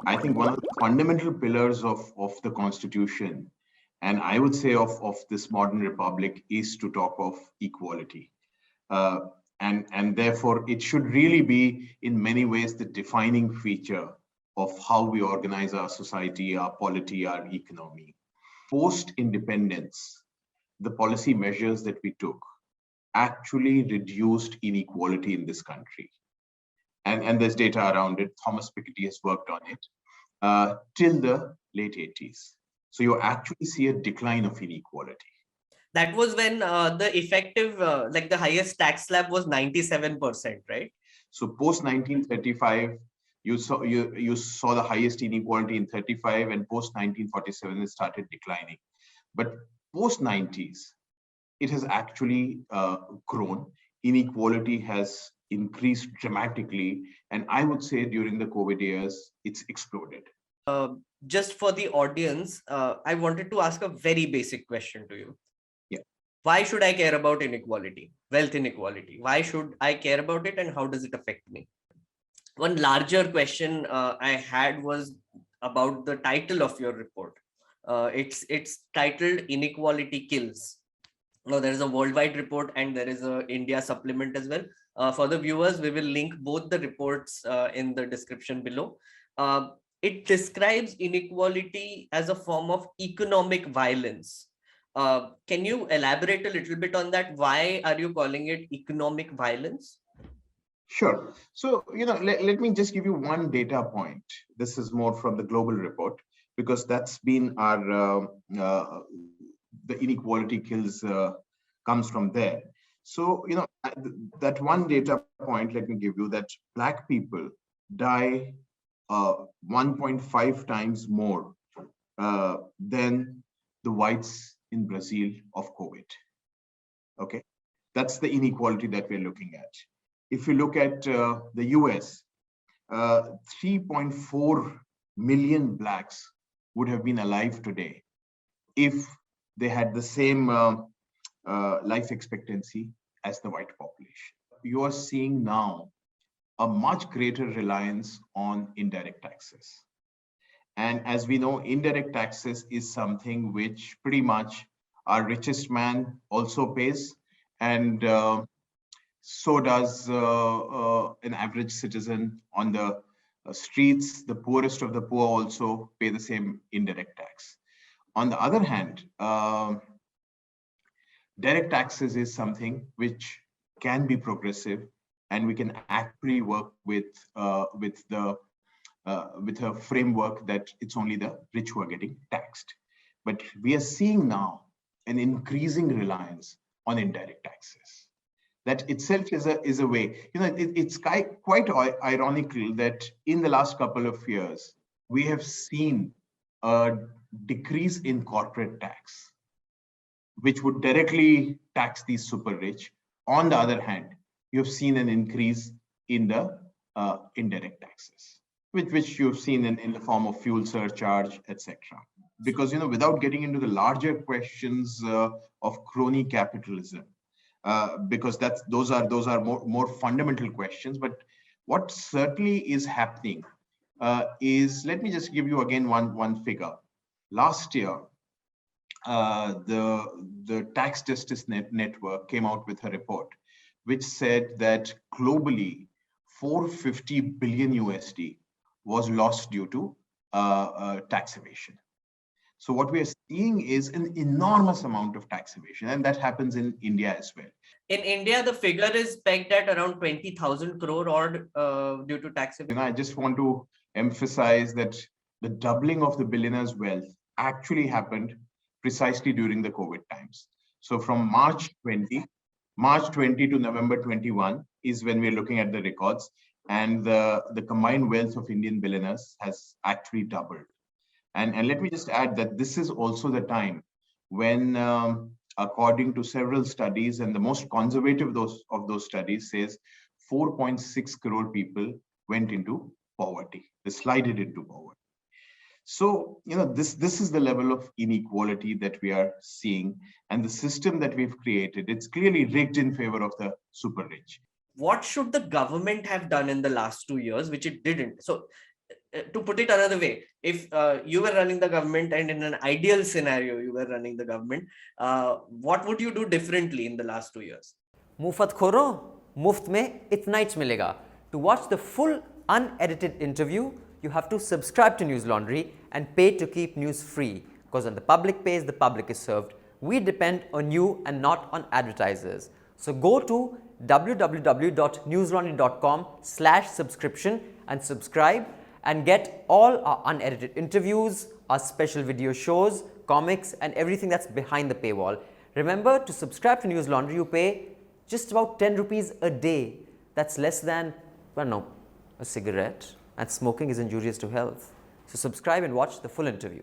I think one of the fundamental pillars of the Constitution, and I would say of this modern republic, is to talk of equality. Uh, and therefore, it should really be, in many ways, the defining feature of how we organize our society, our polity, our economy. Post-independence, the policy measures that we took actually reduced inequality in this country. And there's data around it. Thomas Piketty has worked on it till the late 80s. So you actually see a decline of inequality. That was when the effective, like the highest tax slab was 97%, right? So post 1935, you saw the highest inequality in 35, and post 1947 it started declining. But post 90s, it has actually grown. Inequality has increased dramatically, and I would say during the COVID years, it's exploded. Just for the audience, I wanted to ask a very basic question to you. Yeah. Why should I care about inequality, wealth inequality? Why should I care about it, and how does it affect me? One larger question I had was about the title of your report. It's titled Inequality Kills. Now, there is a worldwide report and there is a India supplement as well. For the viewers, we will link both the reports in the description below. It describes inequality as a form of economic violence. Can you elaborate a little bit on that? Why are you calling it economic violence? Sure. So, let me just give you one data point. This is more from the global report, because that's been our, the Inequality Kills comes from there. So, that one data point, let me give you, that Black people die 1.5 times more than the whites in Brazil of COVID. Okay. That's the inequality that we're looking at. If you look at the US, 3.4 million Blacks would have been alive today if they had the same life expectancy as the white population. You are seeing now a much greater reliance on indirect taxes. And as we know, indirect taxes is something which pretty much our richest man also pays, and so does an average citizen on the streets. The poorest of the poor also pay the same indirect tax. On the other hand, direct taxes is something which can be progressive, and we can actually work with a framework that it's only the rich who are getting taxed. But we are seeing now an increasing reliance on indirect taxes. That itself is a way. It's quite ironical that in the last couple of years, we have seen a decrease in corporate tax, which would directly tax these super rich. On the other hand, you've seen an increase in the indirect taxes, which you've seen in the form of fuel surcharge, etc. Because, without getting into the larger questions of crony capitalism, because those are more fundamental questions. But what certainly is happening is, let me just give you again one figure. Last year, the Tax Justice Network came out with a report which said that globally 450 billion USD was lost due to tax evasion. So what we are seeing is an enormous amount of tax evasion, and that happens in India as well. In India, the figure is pegged at around 20,000 crore odd due to tax evasion. I just want to emphasize that the doubling of the billionaires' wealth actually happened precisely during the COVID times. So from March 20 to November 21 is when we're looking at the records, and the combined wealth of Indian billionaires has actually doubled. And let me just add that this is also the time when, according to several studies, and the most conservative of those studies says 4.6 crore people went into poverty. They slided into poverty. So, this is the level of inequality that we are seeing, and the system that we've created, it's clearly rigged in favor of the super rich. What should the government have done in the last 2 years, which it didn't? So to put it another way, if you were running the government and in an ideal scenario you were running the government, what would you do differently in the last 2 years? मुफ्त खोरो, मुफ्त में इतना ही मिलेगा. To watch the full unedited interview, you have to subscribe to News Laundry and pay to keep news free. Because when the public pays, the public is served. We depend on you and not on advertisers. So go to www.newslaundry.com/subscription and subscribe and get all our unedited interviews, our special video shows, comics, and everything that's behind the paywall. Remember, to subscribe to News Laundry, you pay just about 10 rupees a day. That's less than, well, no, a cigarette. And smoking is injurious to health. So subscribe and watch the full interview.